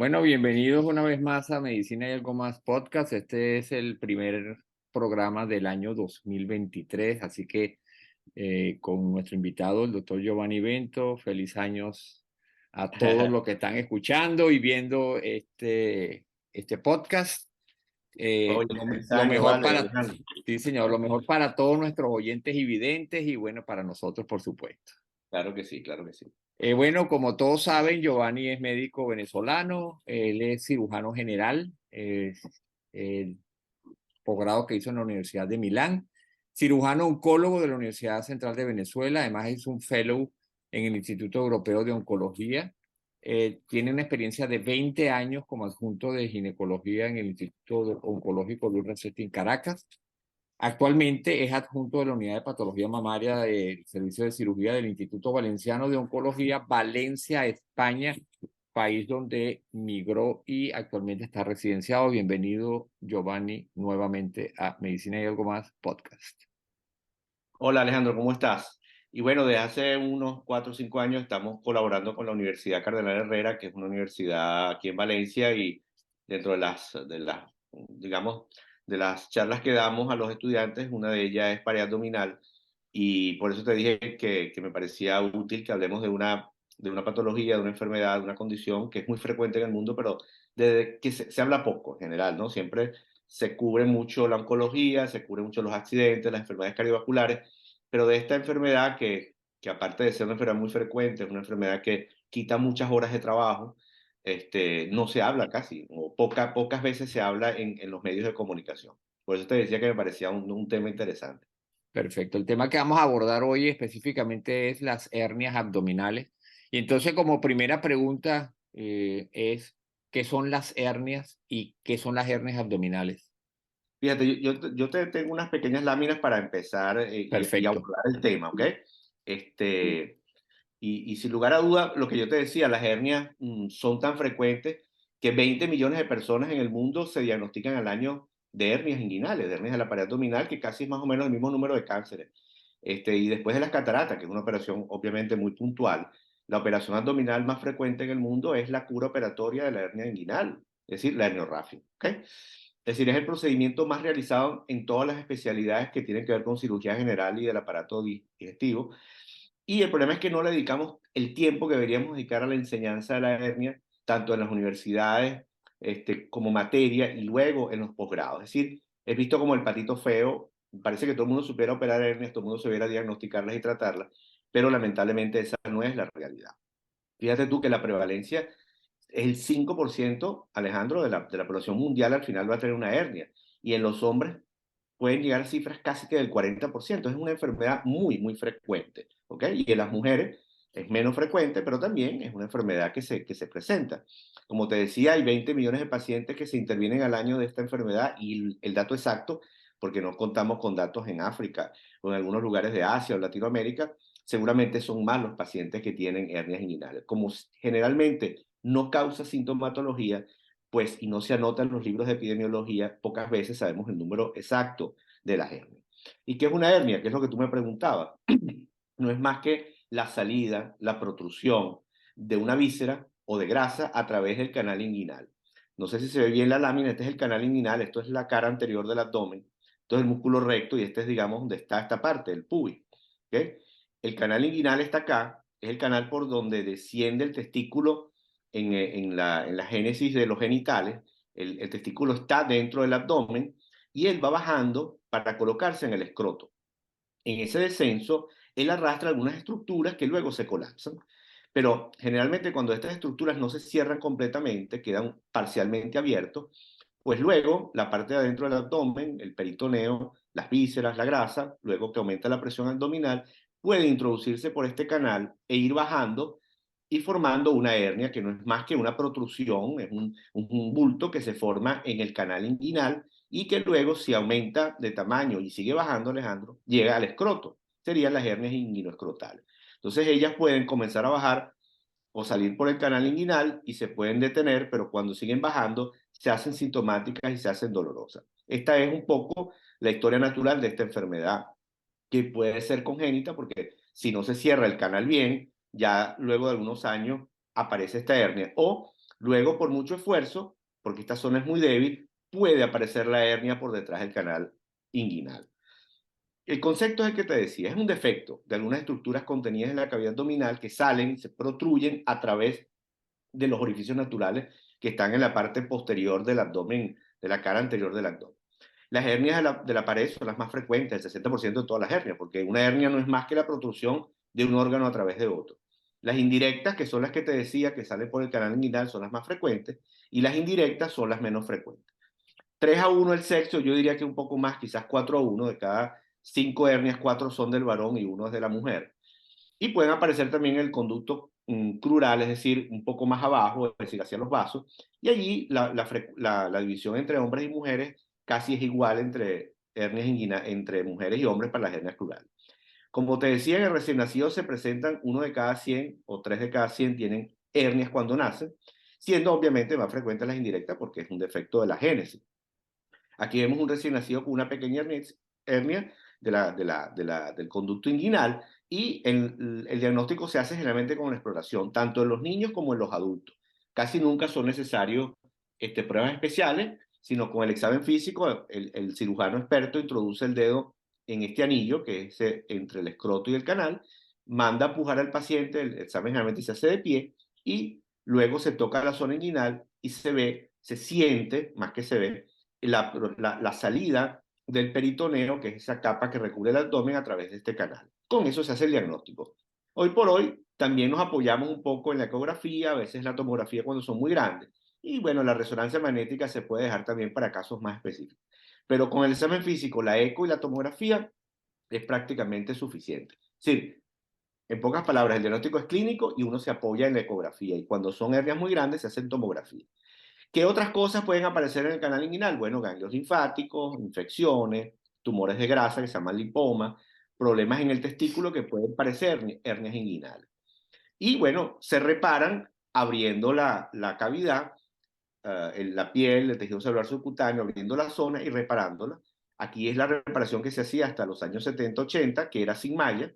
Bueno, bienvenidos una vez más a Medicina y Algo Más Podcast. Este es el primer programa del año 2023, así que con nuestro invitado, el doctor Giovanni Bento, feliz años a todos los que están escuchando y viendo este podcast. Oye, Lo, feliz lo año, mejor vale, para, Alejandro. sí, señor, lo mejor para todos nuestros oyentes y videntes y bueno, para nosotros, por supuesto. Claro que sí, claro que sí. Bueno, como todos saben, Giovanni es médico venezolano, él es cirujano general, el posgrado que hizo en la Universidad de Milán, cirujano oncólogo de la Universidad Central de Venezuela, además es un fellow en el Instituto Europeo de Oncología, tiene una experiencia de 20 años como adjunto de ginecología en el Instituto Oncológico Luis Resetti en Caracas. Actualmente es adjunto de la Unidad de Patología Mamaria del Servicio de Cirugía del Instituto Valenciano de Oncología, Valencia, España, país donde migró y actualmente está residenciado. Bienvenido, Giovanni, nuevamente a Medicina y Algo Más Podcast. Hola, Alejandro, ¿cómo estás? Y bueno, desde hace unos 4 o 5 años estamos colaborando con la Universidad Cardenal Herrera, que es una universidad aquí en Valencia, y dentro digamos, de las charlas que damos a los estudiantes, una de ellas es pared abdominal, y por eso te dije que me parecía útil que hablemos de una patología, de una enfermedad, de una condición que es muy frecuente en el mundo, pero de que se habla poco en general, ¿no? Siempre se cubre mucho la oncología, se cubre mucho los accidentes, las enfermedades cardiovasculares, pero de esta enfermedad que aparte de ser una enfermedad muy frecuente, es una enfermedad que quita muchas horas de trabajo, no se habla casi, o pocas veces se habla en los medios de comunicación. Por eso te decía que me parecía un tema interesante. Perfecto. El tema que vamos a abordar hoy específicamente es las hernias abdominales. Y entonces, como primera pregunta, es, ¿qué son las hernias y qué son las hernias abdominales? Fíjate, yo te tengo unas pequeñas láminas para empezar y Perfecto. abordar el tema, ¿ok? Este, y sin lugar a duda, lo que yo te decía, las hernias son tan frecuentes que 20 millones de personas en el mundo se diagnostican al año de hernias inguinales, de hernias de la pared abdominal, que casi es más o menos el mismo número de cánceres. Y después de las cataratas, que es una operación obviamente muy puntual, la operación abdominal más frecuente en el mundo es la cura operatoria de la hernia inguinal, es decir, la herniorrafia. ¿Ok? Es decir, es el procedimiento más realizado en todas las especialidades que tienen que ver con cirugía general y del aparato digestivo. Y el problema es que no le dedicamos el tiempo que deberíamos dedicar a la enseñanza de la hernia, tanto en las universidades como materia y luego en los posgrados. Es decir, es visto como el patito feo. Parece que todo el mundo supiera operar hernias, todo el mundo supiera diagnosticarlas y tratarlas, pero lamentablemente esa no es la realidad. Fíjate tú que la prevalencia es el 5%, Alejandro, de la población mundial al final va a tener una hernia. Y en los hombres pueden llegar a cifras casi que del 40%. Es una enfermedad muy, muy frecuente, ¿ok? Y en las mujeres es menos frecuente, pero también es una enfermedad que se presenta. Como te decía, hay 20 millones de pacientes que se intervienen al año de esta enfermedad y el dato exacto, porque no contamos con datos en África o en algunos lugares de Asia o Latinoamérica, seguramente son más los pacientes que tienen hernias inguinales. Como generalmente no causa sintomatología, pues, y no se anota en los libros de epidemiología, pocas veces sabemos el número exacto de las hernias. ¿Y qué es una hernia? ¿Qué es lo que tú me preguntabas? No es más que la salida, la protrusión de una víscera o de grasa a través del canal inguinal. No sé si se ve bien la lámina, este es el canal inguinal, esto es la cara anterior del abdomen, esto es el músculo recto y este es, digamos, donde está esta parte, el pubis. ¿Okay? El canal inguinal está acá, es el canal por donde desciende el testículo en la génesis de los genitales. El testículo está dentro del abdomen y él va bajando para colocarse en el escroto. En ese descenso, él arrastra algunas estructuras que luego se colapsan. Pero generalmente cuando estas estructuras no se cierran completamente, quedan parcialmente abiertos, pues luego la parte de adentro del abdomen, el peritoneo, las vísceras, la grasa, luego que aumenta la presión abdominal, puede introducirse por este canal e ir bajando y formando una hernia que no es más que una protrusión, es un bulto que se forma en el canal inguinal y que luego, si aumenta de tamaño y sigue bajando, Alejandro, llega al escroto. Serían las hernias inguinoescrotales. Entonces ellas pueden comenzar a bajar o salir por el canal inguinal y se pueden detener, pero cuando siguen bajando se hacen sintomáticas y se hacen dolorosas. Esta es un poco la historia natural de esta enfermedad, que puede ser congénita porque si no se cierra el canal bien, ya luego de algunos años aparece esta hernia. O Luego, por mucho esfuerzo, porque esta zona es muy débil, puede aparecer la hernia por detrás del canal inguinal. El concepto es el que te decía, es un defecto de algunas estructuras contenidas en la cavidad abdominal que salen y se protruyen a través de los orificios naturales que están en la parte posterior del abdomen, de la cara anterior del abdomen. Las hernias de la pared son las más frecuentes, el 60% de todas las hernias, porque una hernia no es más que la protrusión de un órgano a través de otro. Las indirectas, que son las que te decía que salen por el canal inguinal, son las más frecuentes, y las indirectas son las menos frecuentes. 3-1 el sexo, yo diría que un poco más, quizás 4-1, de cada 5 hernias, 4 son del varón y 1 es de la mujer. Y pueden aparecer también en el conducto crural, es decir, un poco más abajo, es decir, hacia los vasos, y allí la división entre hombres y mujeres casi es igual entre hernias inguinales, entre mujeres y hombres para las hernias crurales. Como te decía, en el recién nacido se presentan 1 de cada 100 o 3 de cada 100 tienen hernias cuando nacen, siendo obviamente más frecuentes las indirectas porque es un defecto de la génesis. Aquí vemos un recién nacido con una pequeña hernia del conducto inguinal y el diagnóstico se hace generalmente con la exploración, tanto en los niños como en los adultos. Casi nunca son necesarios pruebas especiales, sino con el examen físico, el cirujano experto introduce el dedo en este anillo, que es entre el escroto y el canal, manda a pujar al paciente, el examen generalmente se hace de pie, y luego se toca la zona inguinal y se ve, se siente, más que se ve, la salida del peritoneo, que es esa capa que recubre el abdomen a través de este canal. Con eso se hace el diagnóstico. Hoy por hoy también nos apoyamos un poco en la ecografía, a veces la tomografía cuando son muy grandes. Y bueno, la resonancia magnética se puede dejar también para casos más específicos. Pero con el examen físico, la eco y la tomografía es prácticamente suficiente. Es decir, en pocas palabras, el diagnóstico es clínico y uno se apoya en la ecografía. Y cuando son hernias muy grandes, se hacen tomografía. ¿Qué otras cosas pueden aparecer en el canal inguinal? Bueno, ganglios linfáticos, infecciones, tumores de grasa que se llaman lipoma, problemas en el testículo que pueden parecer hernias inguinales. Y bueno, se reparan abriendo la cavidad, la piel, el tejido celular subcutáneo, abriendo la zona y reparándola. Aquí es la reparación que se hacía hasta los años 70-80, que era sin malla,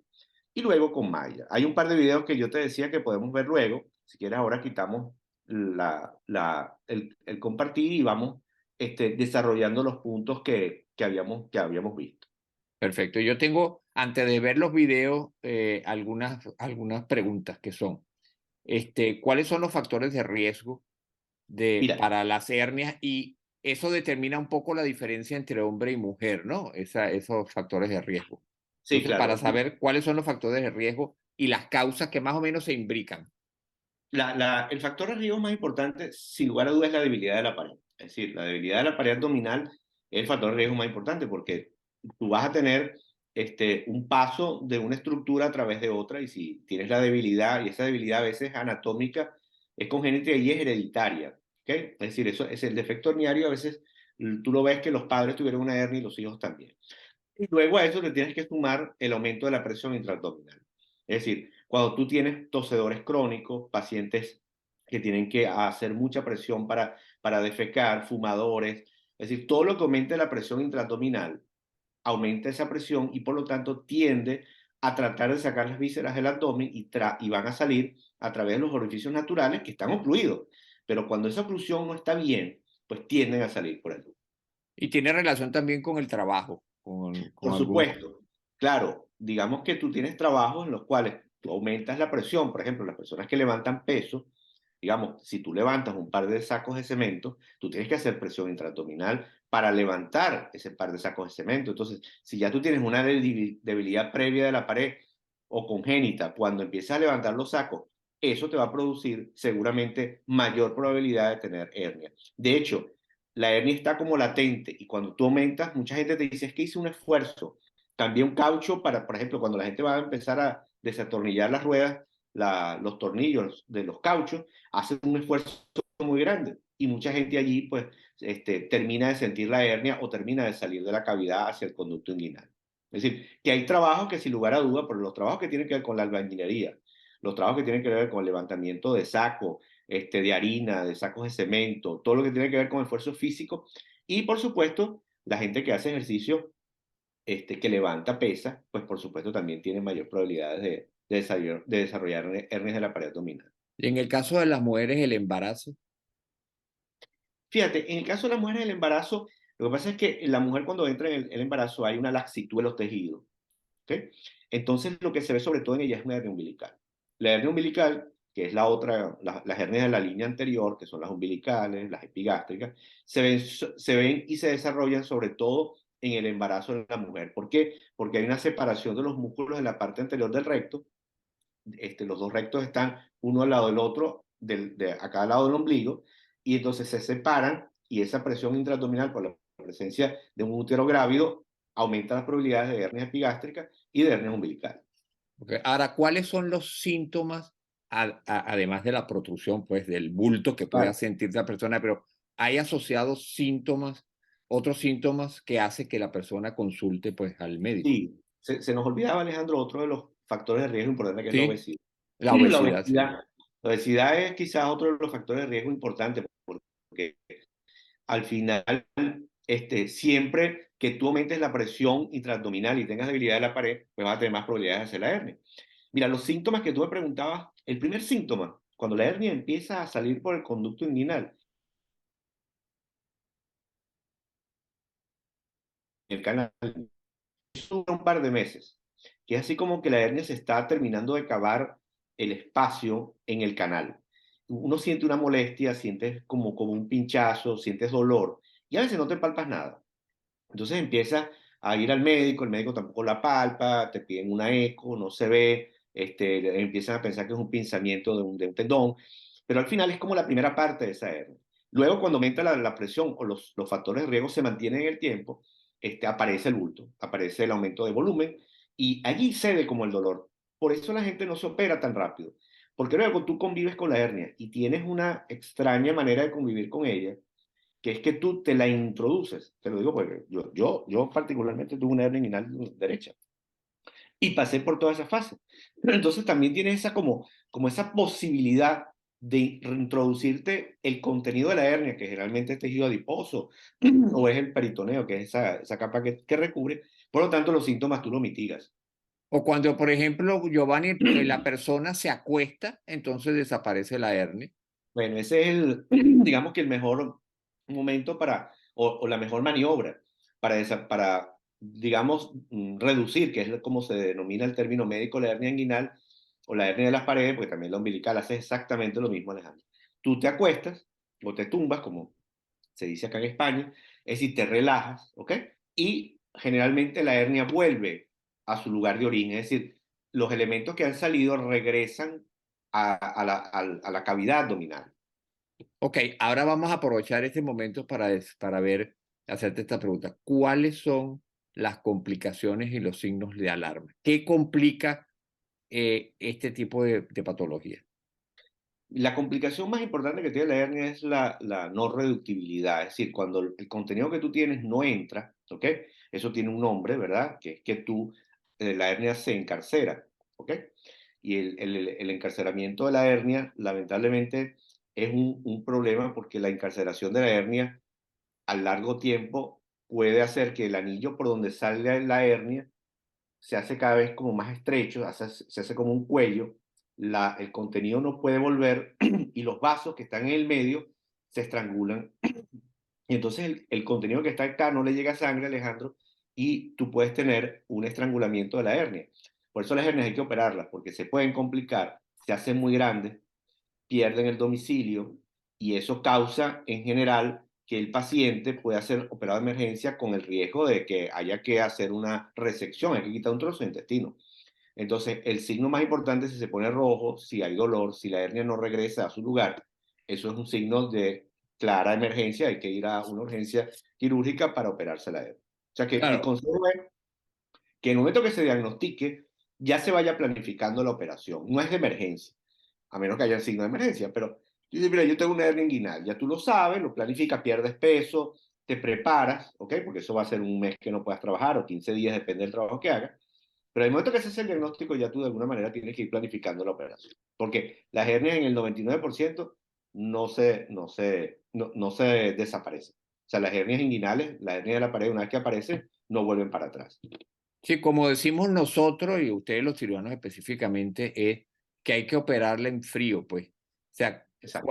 y luego con malla. Hay un par de videos que yo te decía que podemos ver luego. Si quieres, ahora quitamos el compartir y vamos desarrollando los puntos que habíamos visto. Perfecto. Yo tengo, antes de ver los videos, algunas preguntas que son, ¿cuáles son los factores de riesgo Mira, para las hernias? Y eso determina un poco la diferencia entre hombre y mujer, ¿no? Esos factores de riesgo. sí, Entonces, para claro. saber cuáles son los factores de riesgo y las causas que más o menos se imbrican. El factor de riesgo más importante, sin lugar a dudas, es la debilidad de la pared. Es decir, la debilidad de la pared abdominal es el factor de riesgo más importante porque tú vas a tener un paso de una estructura a través de otra y si tienes la debilidad, y esa debilidad a veces anatómica es congénita y es hereditaria. ¿Okay? Es decir, eso es el defecto herniario, a veces tú lo ves que los padres tuvieron una hernia y los hijos también. Y luego a eso le tienes que sumar el aumento de la presión intraabdominal. Es decir, cuando tú tienes tosedores crónicos, pacientes que tienen que hacer mucha presión para defecar, fumadores, es decir, todo lo que aumente la presión intraabdominal aumenta esa presión y por lo tanto tiende a tratar de sacar las vísceras del abdomen y van a salir a través de los orificios naturales que están ocluidos. Pero cuando esa oclusión no está bien, pues tienden a salir por allí. Y tiene relación también con el trabajo, Por con algún... supuesto, claro, digamos que tú tienes trabajos en los cuales tú aumentas la presión, por ejemplo, las personas que levantan peso, digamos, si tú levantas un par de sacos de cemento, tú tienes que hacer presión intraabdominal para levantar ese par de sacos de cemento. Entonces, si ya tú tienes una debilidad previa de la pared o congénita, cuando empiezas a levantar los sacos, eso te va a producir seguramente mayor probabilidad de tener hernia. De hecho, la hernia está como latente y cuando tú aumentas, mucha gente te dice, es que hice un esfuerzo. Cambié un caucho para, por ejemplo, cuando la gente va a empezar a desatornillar las ruedas, los tornillos de los cauchos, hacen un esfuerzo muy grande y mucha gente allí pues termina de sentir la hernia o termina de salir de la cavidad hacia el conducto inguinal. Es decir, que hay trabajos que sin lugar a duda, pero los trabajos que tienen que ver con la albañilería, los trabajos que tienen que ver con el levantamiento de saco, de harina, de sacos de cemento, todo lo que tiene que ver con esfuerzo físico y por supuesto la gente que hace ejercicio, que levanta pesa, pues por supuesto también tiene mayor probabilidades de desarrollar hernias de la pared abdominal. Y en el caso de las mujeres, el embarazo. Fíjate, en el caso de las mujeres, el embarazo, lo que pasa es que la mujer cuando entra en el embarazo hay una laxitud de los tejidos. ¿Ok? Entonces, lo que se ve sobre todo en ella es una hernia umbilical. La hernia umbilical, que es la otra, las hernias de la línea anterior, que son las umbilicales, las epigástricas, se ven y se desarrollan sobre todo en el embarazo de la mujer. ¿Por qué? Porque hay una separación de los músculos en la parte anterior del recto. Los dos rectos están uno al lado del otro, a cada lado del ombligo, y entonces se separan y esa presión intraabdominal por la presencia de un útero grávido aumenta las probabilidades de hernias epigástricas y de hernias umbilicales. Okay. Ahora, ¿cuáles son los síntomas, además de la protrusión, pues, del bulto que pueda Claro. sentir la persona, pero hay asociados síntomas, otros síntomas que hace que la persona consulte, pues, al médico? Sí, se nos olvidaba, Alejandro, otro de los factores de riesgo importante que es la Sí, obesidad. la La obesidad, sí. obesidad, la obesidad es quizás otro de los factores de riesgo importantes porque al final, siempre que tú aumentes la presión intraabdominal y tengas debilidad de la pared, pues vas a tener más probabilidades de hacer la hernia. Mira, los síntomas que tú me preguntabas, el primer síntoma, cuando la hernia empieza a salir por el conducto inguinal, el canal, eso dura un par de meses, que es así como que la hernia se está terminando de cavar el espacio en el canal. Uno siente una molestia, sientes como un pinchazo, sientes dolor, y a veces no te palpas nada. Entonces empieza a ir al médico, el médico tampoco la palpa, te piden una eco, no se ve, empiezan a pensar que es un pinzamiento de un tendón, pero al final es como la primera parte de esa hernia. Luego, cuando aumenta la presión o los factores de riesgo se mantienen en el tiempo, aparece el bulto, aparece el aumento de volumen y allí cede como el dolor. Por eso la gente no se opera tan rápido, porque luego tú convives con la hernia y tienes una extraña manera de convivir con ella que es que tú te la introduces. Te lo digo porque yo particularmente tuve una hernia inguinal derecha y pasé por toda esa fase. Pero entonces también tienes como esa posibilidad de reintroducirte el contenido de la hernia, que generalmente es tejido adiposo o es el peritoneo, que es esa capa que recubre. Por lo tanto, los síntomas tú los mitigas. O cuando, por ejemplo, Giovanni, la persona se acuesta, entonces desaparece la hernia. Bueno, ese es digamos que el mejor momento o la mejor maniobra para, digamos, reducir, que es como se denomina el término médico, la hernia inguinal o la hernia de las paredes, porque también la umbilical hace exactamente lo mismo, Alejandro. Tú te acuestas o te tumbas, como se dice acá en España, es decir, te relajas, ¿ok? Y generalmente la hernia vuelve a su lugar de origen, es decir, los elementos que han salido regresan a la cavidad abdominal. Ok, ahora vamos a aprovechar este momento para ver, hacerte esta pregunta. ¿Cuáles son las complicaciones y los signos de alarma? ¿Qué complica este tipo de patología? La complicación más importante que tiene la hernia es la no reductibilidad, es decir, cuando el contenido que tú tienes no entra, ¿ok? Eso tiene un nombre, ¿verdad? Que es que la hernia se encarcera, ¿ok? Y el encarceramiento de la hernia, lamentablemente, es un problema porque la encarceración de la hernia a largo tiempo puede hacer que el anillo por donde salga la hernia se hace cada vez como más estrecho, se hace como un cuello, el contenido no puede volver y los vasos que están en el medio se estrangulan. Y entonces el contenido que está acá no le llega sangre, Alejandro, y tú puedes tener un estrangulamiento de la hernia. Por eso las hernias hay que operarlas, porque se pueden complicar, se hacen muy grandes, pierden el domicilio y eso causa en general que el paciente pueda ser operado de emergencia con el riesgo de que haya que hacer una resección, hay que quitar un trozo de intestino. Entonces, el signo más importante es si se pone rojo, si hay dolor, si la hernia no regresa a su lugar, eso es un signo de clara emergencia, hay que ir a una urgencia quirúrgica para operarse la hernia. O sea que el Claro, consejo es que en el momento que se diagnostique, ya se vaya planificando la operación. No es de emergencia, a menos que haya signo de emergencia, pero mira, yo tengo una hernia inguinal, ya tú lo sabes, lo planificas, pierdes peso, te preparas, ¿ok? Porque eso va a ser un mes que no puedas trabajar o 15 días, depende del trabajo que hagas. Pero en el momento que se hace el diagnóstico, ya tú de alguna manera tienes que ir planificando la operación. Porque las hernias en el 99% no se desaparecen. O sea, las hernias inguinales, la hernia de la pared, una vez que aparecen, no vuelven para atrás. sí, como decimos nosotros y ustedes los cirujanos específicamente, es que hay que operarla en frío, pues. O sea, exacto.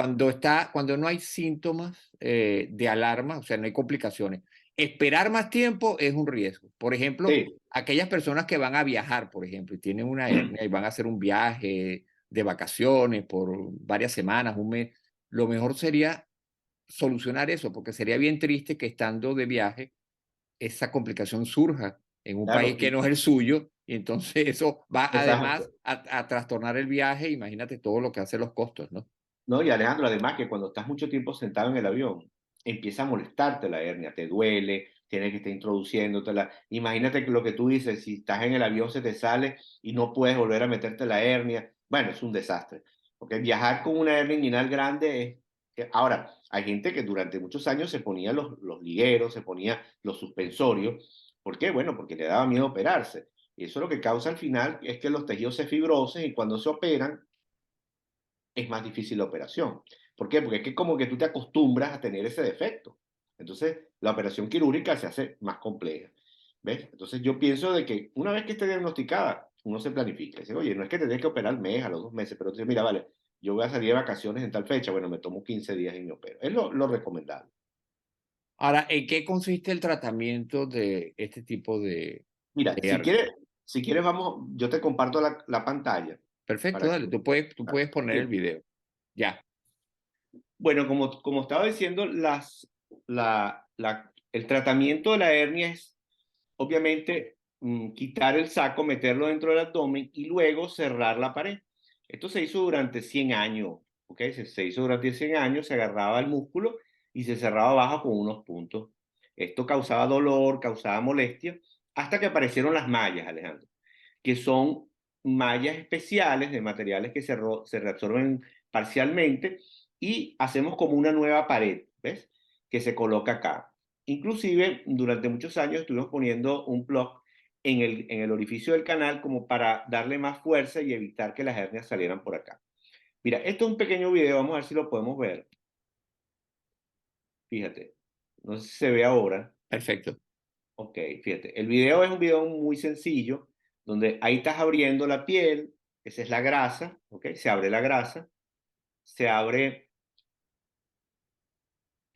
cuando no hay síntomas de alarma, o sea, no hay complicaciones. Esperar más tiempo es un riesgo. Por ejemplo, Sí, aquellas personas que van a viajar, por ejemplo, y tienen una hernia y van a hacer un viaje de vacaciones por varias semanas, un mes, lo mejor sería solucionar eso, porque sería bien triste que estando de viaje esa complicación surja en un claro, país que no es el suyo, y entonces eso va además exacto. a trastornar el viaje. Imagínate todo lo que hace los costos, ¿no? No, y Alejandro, además que cuando estás mucho tiempo sentado en el avión, empieza a molestarte la hernia, te duele, tienes que estar introduciéndotela. Imagínate que lo que tú dices, si estás en el avión se te sale y no puedes volver a meterte la hernia. Bueno, es un desastre. Porque viajar con una hernia inguinal grande es... Ahora, hay gente que durante muchos años se ponía los ligueros, se ponía los suspensorios. ¿Por qué? Bueno, porque le daba miedo operarse. Y eso lo que causa al final es que los tejidos se fibrosen y cuando se operan es más difícil la operación. ¿Por qué? Porque es que como que tú te acostumbras a tener ese defecto. Entonces, la operación quirúrgica se hace más compleja. ¿Ves? Entonces, yo pienso de que una vez que esté diagnosticada, uno se planifica. Dice, oye, no es que te tienes que operar al mes, a los 2 meses, pero tú dices, mira, vale, yo voy a salir de vacaciones en tal fecha, bueno, me tomo 15 días y me opero. Es lo recomendable. Ahora, ¿en qué consiste el tratamiento de este tipo Mira, de hernia? si quieres, vamos, yo te comparto la pantalla Perfecto, para que... dale, tú puedes poner el Sí. video. Ya, Bueno, como estaba diciendo, el tratamiento de la hernia es obviamente quitar el saco, meterlo dentro del abdomen y luego cerrar la pared. Esto se hizo durante 100 años, ¿ok? Se hizo durante 100 años, se agarraba el músculo y se cerraba abajo con unos puntos. Esto causaba dolor, causaba molestia, hasta que aparecieron las mallas, Alejandro, que son mallas especiales de materiales que se reabsorben parcialmente y hacemos como una nueva pared, ¿ves? Que se coloca acá. Inclusive, durante muchos años estuvimos poniendo un plug en el orificio del canal como para darle más fuerza y evitar que las hernias salieran por acá. Mira, esto es un pequeño video, vamos a ver si lo podemos ver. Fíjate, no sé si se ve ahora. perfecto. Ok, fíjate, el video es un video muy sencillo, donde ahí estás abriendo la piel, esa es la grasa, ok, se abre la grasa, se abre,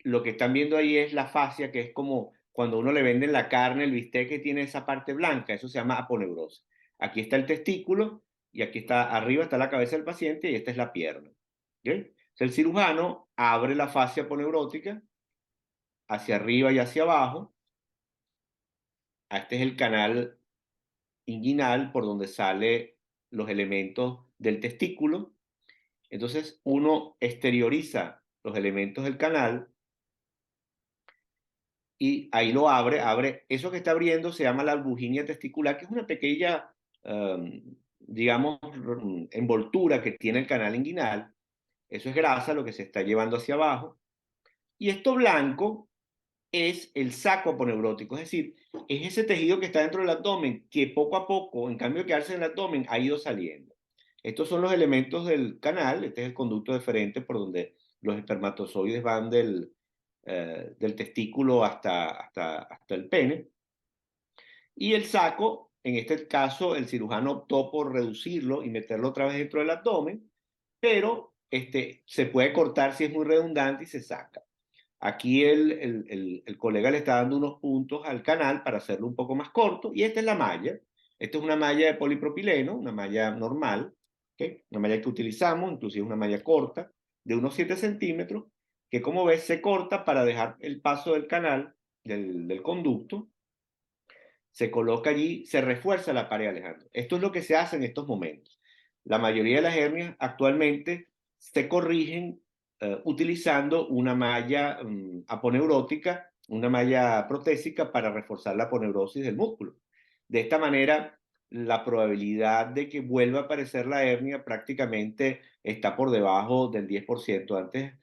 lo que están viendo ahí es la fascia, que es como cuando uno le venden la carne, el bistec que tiene esa parte blanca, eso se llama aponeurosis. Aquí está el testículo y aquí está, arriba está la cabeza del paciente y esta es la pierna. ¿Ok? Entonces, el cirujano abre la fascia aponeurótica hacia arriba y hacia abajo. Este es el canal inguinal por donde salen los elementos del testículo. Entonces uno exterioriza los elementos del canal y ahí lo abre. Eso que está abriendo se llama la albuginia testicular, que es una pequeña, digamos, envoltura que tiene el canal inguinal. Eso es grasa, lo que se está llevando hacia abajo. Y esto blanco es el saco aponeurótico, es decir, es ese tejido que está dentro del abdomen que poco a poco, en cambio de quedarse en el abdomen, ha ido saliendo. Estos son los elementos del canal, este es el conducto deferente por donde los espermatozoides van del testículo hasta el pene. Y el saco, en este caso, el cirujano optó por reducirlo y meterlo otra vez dentro del abdomen, pero se puede cortar si es muy redundante y se saca. Aquí el colega le está dando unos puntos al canal para hacerlo un poco más corto. Y esta es la malla. Esta es una malla de polipropileno, una malla normal, ¿okay? Una malla que utilizamos, inclusive una malla corta, de unos 7 centímetros, que como ves se corta para dejar el paso del canal, del conducto. Se coloca allí, se refuerza la pared, Alejandro. Esto es lo que se hace en estos momentos. La mayoría de las hernias actualmente se corrigen utilizando una malla aponeurótica, una malla protésica para reforzar la aponeurosis del músculo. De esta manera, la probabilidad de que vuelva a aparecer la hernia prácticamente está por debajo del 10%. Antes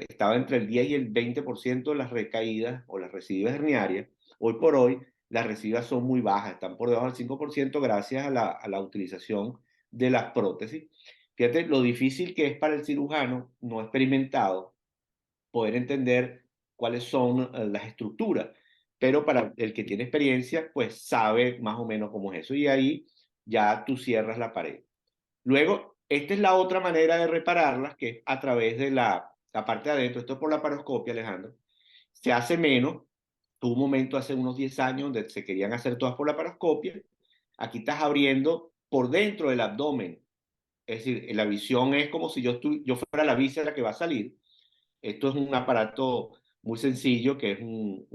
estaba entre el 10 y el 20% de las recaídas o las recidivas herniarias. Hoy por hoy, las residuas son muy bajas, están por debajo del 5% gracias a la utilización de las prótesis. Fíjate lo difícil que es para el cirujano no experimentado poder entender cuáles son las estructuras, pero para el que tiene experiencia, pues sabe más o menos cómo es eso y ahí ya tú cierras la pared. Luego Esta es la otra manera de repararlas, que es a través de la parte de adentro. Esto es por la paroscopia, Alejandro. Se hace menos. Tuvo un momento hace unos 10 años donde se querían hacer todas por la paroscopia. Aquí estás abriendo por dentro del abdomen. Es decir, la visión es como si yo fuera la víscera que va a salir. Esto es un aparato muy sencillo que es un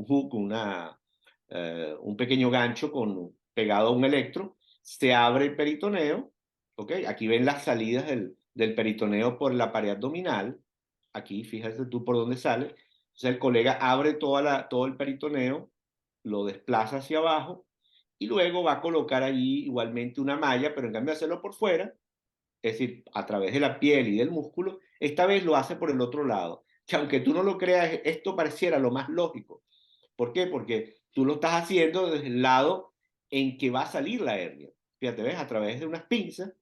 hook, un pequeño gancho pegado a un electro. Se abre el peritoneo, ¿ok? Aquí ven las salidas del peritoneo por la pared abdominal. Aquí, fíjate tú por dónde sale. Entonces el colega abre todo el peritoneo, lo desplaza hacia abajo y luego va a colocar allí igualmente una malla, pero en cambio de hacerlo por fuera, es decir, a través de la piel y del músculo, esta vez lo hace por el otro lado. Que aunque tú no lo creas, esto pareciera lo más lógico. ¿Por qué? Porque tú lo estás haciendo desde el lado en que va a salir la hernia. Fíjate, ¿ves? A través de unas pinzas,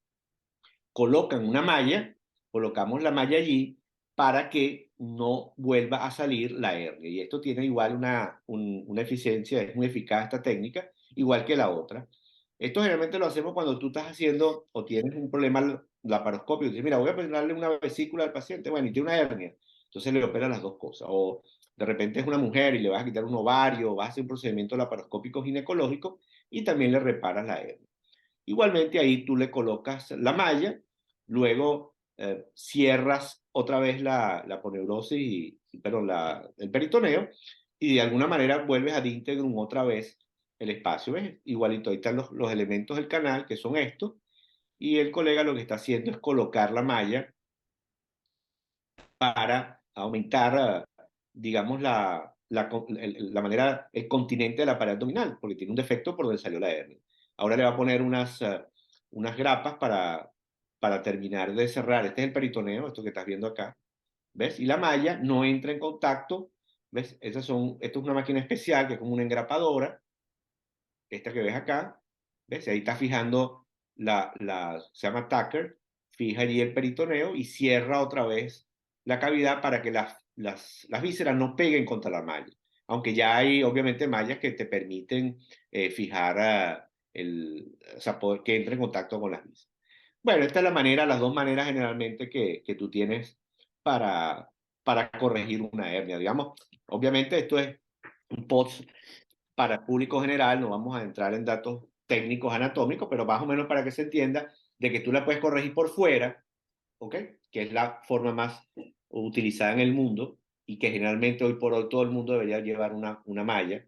colocan una malla, colocamos la malla allí para que no vuelva a salir la hernia. Y esto tiene igual una eficiencia, es muy eficaz esta técnica, igual que la otra. Esto generalmente lo hacemos cuando tú estás haciendo o tienes un problema laparoscópico. Dices, mira, voy a operarle una vesícula al paciente, bueno, y tiene una hernia. Entonces le operan las dos cosas. O de repente es una mujer y le vas a quitar un ovario, o vas a hacer un procedimiento laparoscópico ginecológico y también le reparas la hernia. Igualmente ahí tú le colocas la malla, luego cierras otra vez la aponeurosis el peritoneo y de alguna manera vuelves ad integrum otra vez el espacio. ¿Ves? Igualito, ahí están los elementos del canal que son estos y el colega lo que está haciendo es colocar la malla para aumentar, digamos, la manera, el continente de la pared abdominal, porque tiene un defecto por donde salió la hernia. Ahora le va a poner unas grapas para terminar de cerrar. Este es el peritoneo, esto que estás viendo acá. ¿Ves? Y la malla no entra en contacto. ¿Ves? Esto es una máquina especial que es como una engrapadora, esta que ves acá. ¿Ves? Ahí está fijando se llama Tucker, fija allí el peritoneo y cierra otra vez la cavidad para que las vísceras no peguen contra la malla. Aunque ya hay obviamente mallas que te permiten fijar o sea, que entre en contacto con las vísceras. Bueno, esta es las dos maneras generalmente que tú tienes para, para corregir una hernia. Digamos, obviamente esto es un post para el público general, no vamos a entrar en datos técnicos anatómicos, pero más o menos para que se entienda de que tú la puedes corregir por fuera, ¿ok? Que es la forma más utilizada en el mundo y que generalmente hoy por hoy todo el mundo debería llevar una malla.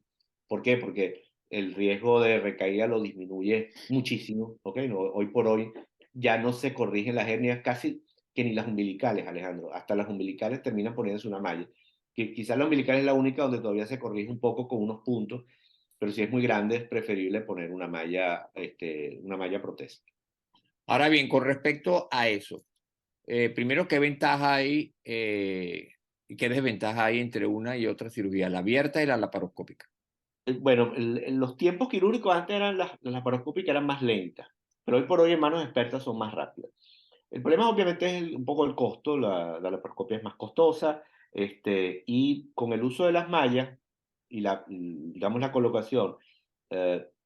¿Por qué? Porque el riesgo de recaída lo disminuye muchísimo, ¿ok? No, hoy por hoy ya no se corrigen las hernias casi que ni las umbilicales, Alejandro. Hasta las umbilicales terminan poniéndose una malla. Que quizás la umbilical es la única donde todavía se corrige un poco con unos puntos, pero si es muy grande es preferible poner una malla protésica. Ahora bien, con respecto a eso, primero, ¿qué ventaja hay y qué desventaja hay entre una y otra cirugía, la abierta y la laparoscópica? Bueno, los tiempos quirúrgicos antes las laparoscópicas eran más lentas, pero hoy por hoy en manos expertas son más rápidas. El problema obviamente es un poco el costo, la laparoscopia es más costosa, y con el uso de las mallas y digamos la colocación,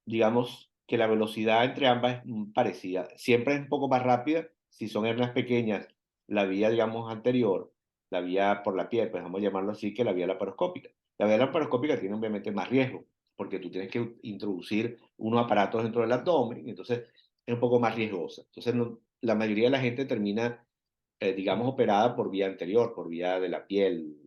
digamos que la velocidad entre ambas es parecida. Siempre es un poco más rápida si son hernias pequeñas, la vía, digamos, anterior, la vía por la piel, pues vamos a llamarlo así, que la vía laparoscópica. La vía laparoscópica tiene obviamente más riesgo, porque tú tienes que introducir unos aparatos dentro del abdomen, y entonces es un poco más riesgosa. Entonces, la mayoría de la gente termina, digamos, operada por vía anterior, por vía de la piel,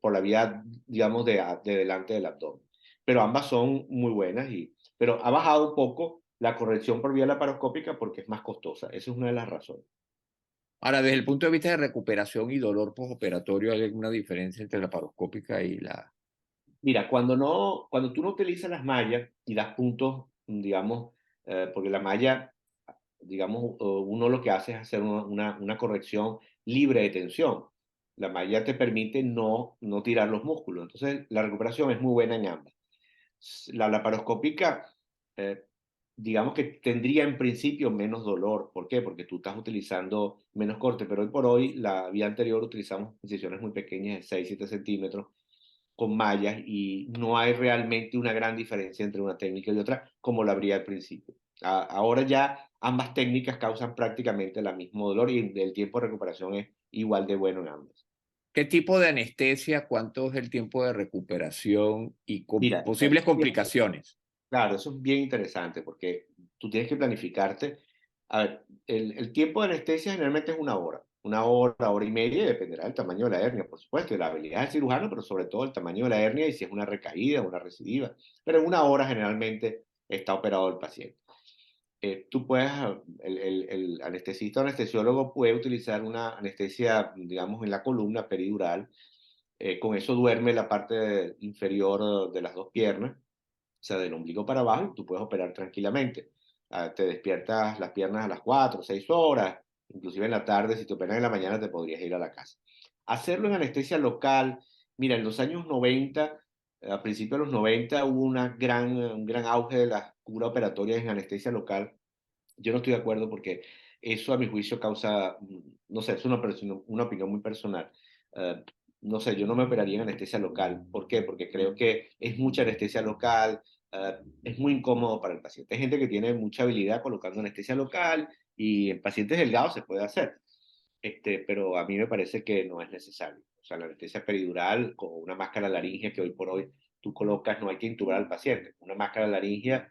por la vía, digamos, de delante del abdomen. Pero ambas son muy buenas, pero ha bajado un poco la corrección por vía laparoscópica porque es más costosa. Esa es una de las razones. Ahora, desde el punto de vista de recuperación y dolor postoperatorio, ¿hay alguna diferencia entre la laparoscópica y la... Mira, cuando tú no utilizas las mallas y das puntos, digamos, porque la malla, digamos, uno lo que hace es hacer una corrección libre de tensión. La malla te permite no tirar los músculos. Entonces, la recuperación es muy buena en ambas. La laparoscópica, eh, digamos que tendría en principio menos dolor. ¿Por qué? Porque tú estás utilizando menos corte, pero hoy por hoy, la vía anterior utilizamos incisiones muy pequeñas de 6-7 centímetros con mallas y no hay realmente una gran diferencia entre una técnica y otra como la habría al principio. Ahora ya ambas técnicas causan prácticamente el mismo dolor y el tiempo de recuperación es igual de bueno en ambas. ¿Qué tipo de anestesia? ¿Cuánto es el tiempo de recuperación y Mira, posibles complicaciones? claro, eso es bien interesante porque tú tienes que planificarte. A ver, el tiempo de anestesia generalmente es una hora y media, y dependerá del tamaño de la hernia, por supuesto, y la habilidad del cirujano, pero sobre todo el tamaño de la hernia y si es una recaída o una recidiva. Pero en una hora generalmente está operado el paciente. Tú puedes, el anestesista o anestesiólogo puede utilizar una anestesia, digamos, en la columna peridural. Con eso duerme la parte inferior de las dos piernas, o sea, del ombligo para abajo, y tú puedes operar tranquilamente. Te despiertas las piernas a las 4 o 6 horas, inclusive en la tarde, si te operan en la mañana te podrías ir a la casa. Hacerlo en anestesia local, mira, en los años 90, a principios de los 90 hubo un gran auge de las curas operatorias en anestesia local. Yo no estoy de acuerdo porque eso a mi juicio causa, no sé, es una opinión muy personal. Eh, no sé, yo no me operaría en anestesia local. ¿Por qué? Porque creo que es mucha anestesia local, es muy incómodo para el paciente. Hay gente que tiene mucha habilidad colocando anestesia local y en pacientes delgados se puede hacer, pero a mí me parece que no es necesario. O sea, la anestesia peridural con una máscara laríngea que hoy por hoy tú colocas, no hay que intubar al paciente. Una máscara laríngea,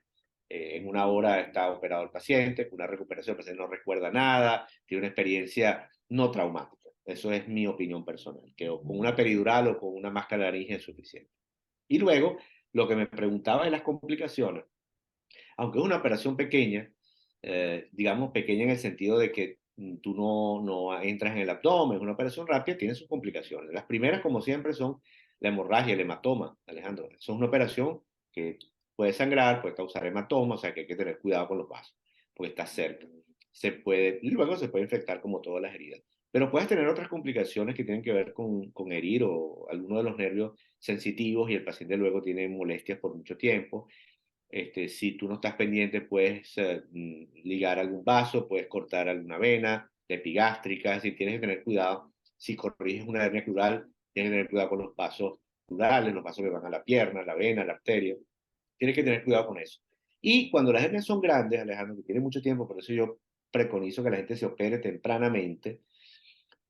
en una hora está operado el paciente, con una recuperación, el paciente no recuerda nada, tiene una experiencia no traumática. Eso es mi opinión personal, que con una peridural o con una máscara laríngea es suficiente. Y luego, lo que me preguntaba de las complicaciones, aunque es una operación pequeña, digamos pequeña en el sentido de que tú no entras en el abdomen, es una operación rápida, tiene sus complicaciones. Las primeras, como siempre, son la hemorragia, el hematoma, Alejandro. Eso es una operación que puede sangrar, puede causar hematoma, o sea que hay que tener cuidado con los vasos, porque está cerca. Y luego se puede infectar como todas las heridas. Pero puedes tener otras complicaciones que tienen que ver con herir o alguno de los nervios sensitivos y el paciente luego tiene molestias por mucho tiempo. Si tú no estás pendiente, puedes ligar algún vaso, puedes cortar alguna vena, la epigástrica, si tienes que tener cuidado. Si corriges una hernia crural, tienes que tener cuidado con los vasos crurales, los vasos que van a la pierna, la vena, la arteria. Tienes que tener cuidado con eso. Y cuando las hernias son grandes, Alejandro, que tiene mucho tiempo, por eso yo preconizo que la gente se opere tempranamente,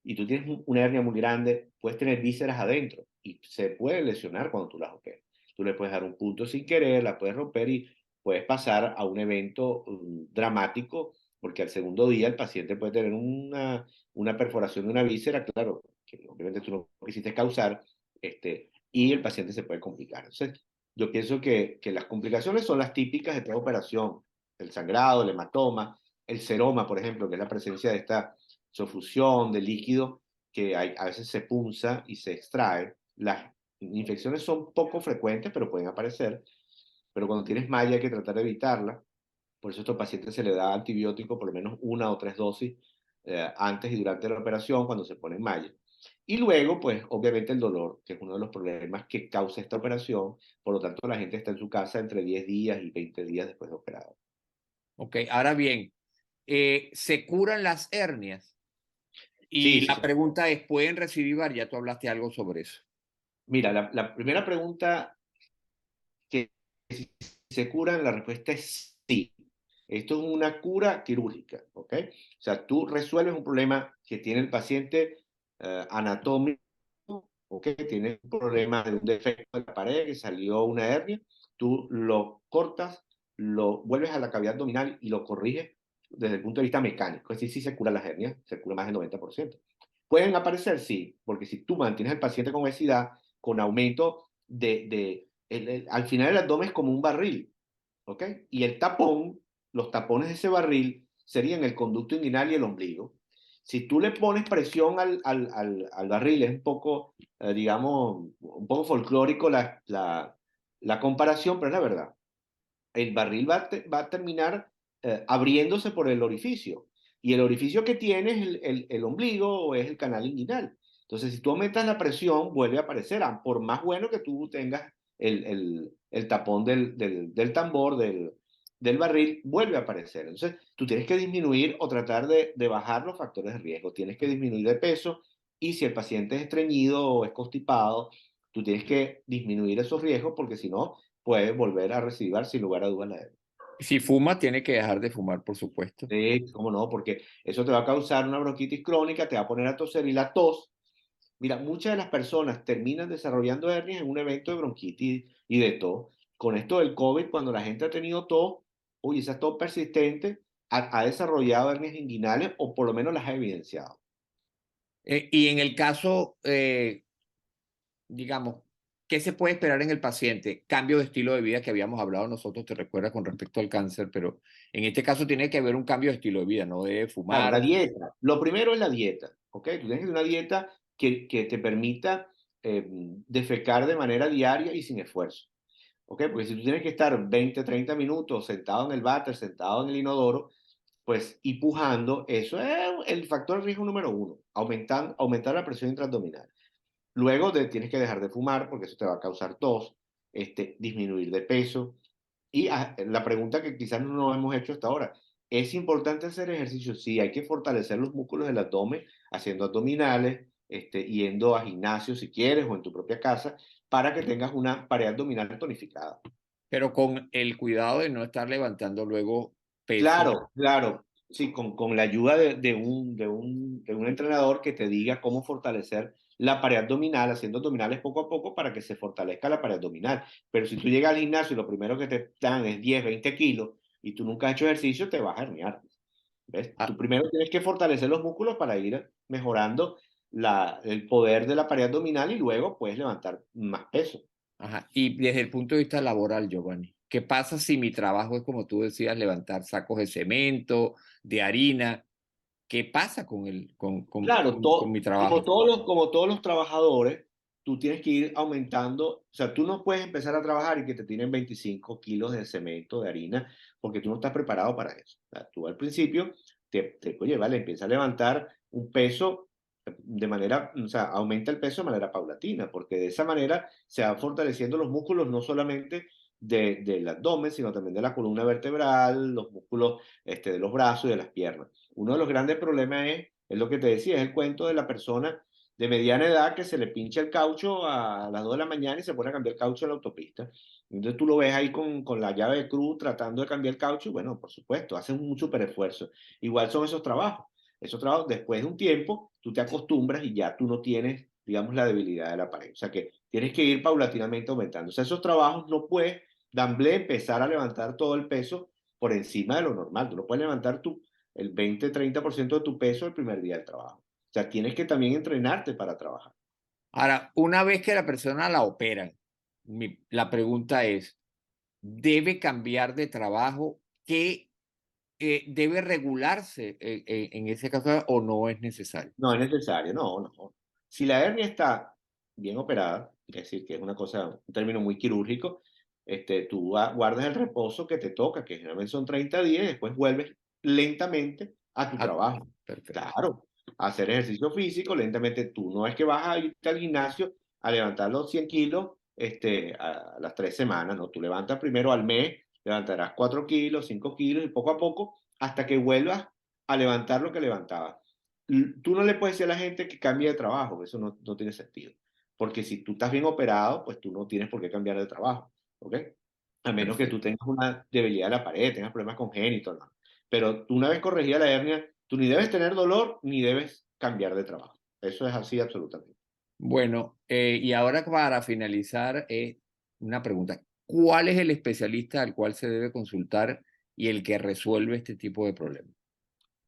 y tú tienes una hernia muy grande, puedes tener vísceras adentro y se puede lesionar cuando tú las operas. Tú le puedes dar un punto sin querer, la puedes romper y puedes pasar a un evento dramático, porque al segundo día el paciente puede tener una perforación de una víscera, claro, que obviamente tú no quisiste causar, y el paciente se puede complicar. Entonces, yo pienso que las complicaciones son las típicas de toda operación: el sangrado, el hematoma, el seroma, por ejemplo, que es la presencia de esta sofusión de líquido que a veces se punza y se extrae. Las infecciones son poco frecuentes, pero pueden aparecer. Pero cuando tienes malla hay que tratar de evitarla. Por eso a estos pacientes se le da antibiótico por lo menos 1 o 3 dosis antes y durante la operación cuando se pone malla. Y luego, pues obviamente el dolor, que es uno de los problemas que causa esta operación. Por lo tanto, la gente está en su casa entre 10 días y 20 días después de operado. Ok, ahora bien, ¿se curan las hernias? Sí, Y sí, la sí. pregunta es, ¿pueden recidivar? Ya tú hablaste algo sobre eso. Mira, la primera pregunta, que si se curan, la respuesta es sí. Esto es una cura quirúrgica, ¿ok? O sea, tú resuelves un problema que tiene el paciente anatómico, ¿ok? Tiene un problema de un defecto de la pared, que salió una hernia, tú lo cortas, lo vuelves a la cavidad abdominal y lo corriges desde el punto de vista mecánico. Es decir, sí se cura las hernias, se cura más del 90%. ¿Pueden aparecer? Sí, porque si tú mantienes al paciente con obesidad, con aumento al final el abdomen es como un barril, ¿ok? Y el tapón, los tapones de ese barril serían el conducto inguinal y el ombligo. Si tú le pones presión al barril, es un poco, digamos, un poco folclórico la comparación, pero es la verdad. El barril va a terminar abriéndose por el orificio. Y el orificio que tiene es el ombligo o es el canal inguinal. Entonces, si tú aumentas la presión, vuelve a aparecer, por más bueno que tú tengas el tapón del tambor, del barril, vuelve a aparecer. Entonces, tú tienes que disminuir o tratar de bajar los factores de riesgo. Tienes que disminuir de peso y si el paciente es estreñido o es constipado, tú tienes que disminuir esos riesgos porque si no, puede volver a recibir sin lugar a dudas la hernia. Si fuma, tiene que dejar de fumar, por supuesto. Sí, cómo no, porque eso te va a causar una bronquitis crónica, te va a poner a toser y la tos. Mira, muchas de las personas terminan desarrollando hernias en un evento de bronquitis y de tos. Con esto del COVID, cuando la gente ha tenido tos, oye, esa tos persistente ha desarrollado hernias inguinales o por lo menos las ha evidenciado. Y en el caso, digamos, ¿qué se puede esperar en el paciente? Cambio de estilo de vida que habíamos hablado nosotros, te recuerdas, con respecto al cáncer, pero en este caso tiene que haber un cambio de estilo de vida, no debe Claro, fumar. la dieta. Lo primero es la dieta, ¿ok? Tú tienes que tener una dieta que te permita defecar de manera diaria y sin esfuerzo, ¿ok? Porque si tú tienes que estar 20, 30 minutos sentado en el váter, sentado en el inodoro, pues y pujando, eso es el factor de riesgo número uno, aumentar la presión intraabdominal. Luego tienes que dejar de fumar porque eso te va a causar tos, disminuir de peso. Y la pregunta que quizás no nos hemos hecho hasta ahora, ¿es importante hacer ejercicio? Sí, hay que fortalecer los músculos del abdomen haciendo abdominales, yendo a gimnasio si quieres o en tu propia casa para que tengas una pared abdominal tonificada. Pero con el cuidado de no estar levantando luego peso. Claro, claro. Sí, con la ayuda de un entrenador que te diga cómo fortalecer la pared abdominal, haciendo abdominales poco a poco para que se fortalezca la pared abdominal. Pero si tú llegas al gimnasio y lo primero que te dan es 10, 20 kilos y tú nunca has hecho ejercicio, te vas a herniar. ¿Ves? Tú Ah, primero tienes que fortalecer los músculos para ir mejorando el poder de la pared abdominal y luego puedes levantar más peso. ajá. Y desde el punto de vista laboral, Giovanni, ¿qué pasa si mi trabajo es, como tú decías, levantar sacos de cemento, de harina? ¿Qué pasa con, Claro, con mi trabajo? como todos los trabajadores, tú tienes que ir aumentando, o sea, tú no puedes empezar a trabajar y que te tienen 25 kilos de cemento, de harina, porque tú no estás preparado para eso. O sea, tú al principio, oye, vale, empieza a levantar un peso de manera, o sea, aumenta el peso de manera paulatina, porque de esa manera se van fortaleciendo los músculos no solamente del abdomen, sino también de la columna vertebral, los músculos de los brazos y de las piernas. Uno de los grandes problemas es lo que te decía, es el cuento de la persona de mediana edad que se le pincha el caucho a las 2 de la mañana y se pone a cambiar el caucho en la autopista. Entonces tú lo ves ahí con la llave de cruz tratando de cambiar el caucho y bueno, por supuesto, hacen un súper esfuerzo. Igual son esos trabajos. Esos trabajos, después de un tiempo, tú te acostumbras y ya tú no tienes, digamos, la debilidad de la pared. O sea que tienes que ir paulatinamente aumentando. O sea, esos trabajos no puedes, d'amblé, empezar a levantar todo el peso por encima de lo normal. Tú no puedes levantar el 20-30% de tu peso el primer día del trabajo. O sea, tienes que también entrenarte para trabajar. Ahora, una vez que la persona la operan, la pregunta es, ¿debe cambiar de trabajo? ¿Qué debe regularse en ese caso o no es necesario? No es necesario, no, no. Si la hernia está bien operada, es decir, que es una cosa, un término muy quirúrgico, tú guardas el reposo que te toca, que generalmente son 30 días, y después vuelves lentamente a tu Ah, trabajo. perfecto. Claro, a hacer ejercicio físico lentamente. Tú no es que vas a irte al gimnasio a levantar los 100 kilos a las 3 semanas, ¿no? Tú levantas primero al mes, levantarás 4 kilos, 5 kilos y poco a poco hasta que vuelvas a levantar lo que levantabas. Tú no le puedes decir a la gente que cambie de trabajo, eso no tiene sentido. Porque si tú estás bien operado, pues tú no tienes por qué cambiar de trabajo, ¿ok? A menos que tú Perfecto. tengas una debilidad de la pared, tengas problemas congénitos, ¿no? Pero tú una vez corregida la hernia, tú ni debes tener dolor ni debes cambiar de trabajo. Eso es así absolutamente. Bueno, y ahora para finalizar, una pregunta. ¿Cuál es el especialista al cual se debe consultar y el que resuelve este tipo de problemas?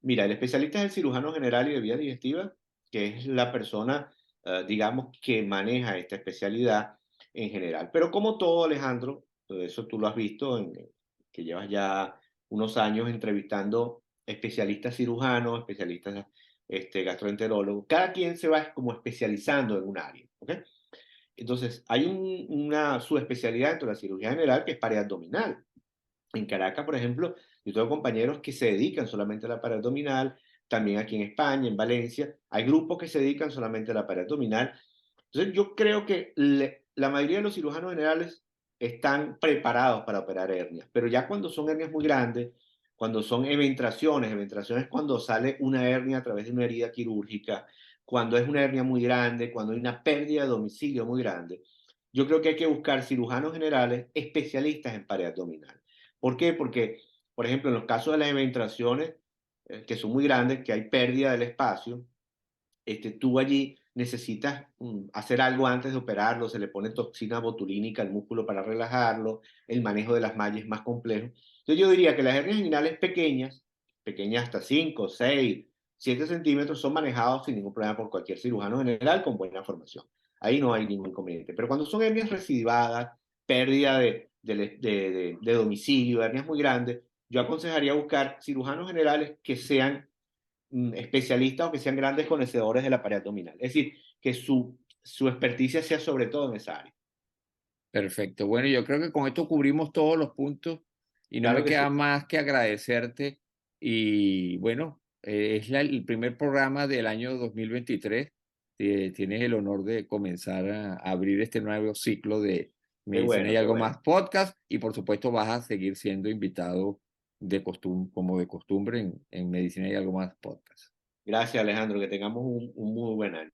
Mira, el especialista es el cirujano general y de vías digestivas, que es la persona, digamos, que maneja esta especialidad en general. Pero como todo, Alejandro, eso tú lo has visto, que llevas ya unos años entrevistando especialistas cirujanos, especialistas gastroenterólogos, cada quien se va como especializando en un área, ¿ok? Entonces, hay una subespecialidad dentro de la cirugía general que es pared abdominal. En Caracas, por ejemplo, yo tengo compañeros que se dedican solamente a la pared abdominal, también aquí en España, en Valencia, hay grupos que se dedican solamente a la pared abdominal. Entonces, yo creo que la mayoría de los cirujanos generales están preparados para operar hernias, pero ya cuando son hernias muy grandes, cuando son eventraciones cuando sale una hernia a través de una herida quirúrgica, cuando es una hernia muy grande, cuando hay una pérdida de domicilio muy grande, yo creo que hay que buscar cirujanos generales especialistas en pared abdominal ¿Por qué? Porque, por ejemplo, en los casos de las eventraciones, que son muy grandes, que hay pérdida del espacio, tú allí necesitas hacer algo antes de operarlo, se le pone toxina botulínica al músculo para relajarlo, el manejo de las mallas es más complejo. Entonces yo diría que las hernias inguinales pequeñas, pequeñas hasta 5, 6, 7 centímetros, son manejados sin ningún problema por cualquier cirujano general con buena formación. Ahí no hay ningún inconveniente. Pero cuando son hernias recidivadas, pérdida de domicilio, hernias muy grandes, yo aconsejaría buscar cirujanos generales que sean especialistas o que sean grandes conocedores del aparato abdominal. Es decir, que su experticia sea sobre todo en esa área. Perfecto. Bueno, yo creo que con esto cubrimos todos los puntos y no Claro me que sí. queda más que agradecerte. Y bueno, es el primer programa del año 2023. Tienes el honor de comenzar a abrir este nuevo ciclo de Qué Medicina y bueno, qué Algo bueno. Más podcast. Y por supuesto vas a seguir siendo invitado como de costumbre en Medicina y Algo Más podcast. Gracias, Alejandro. Que tengamos un muy buen año.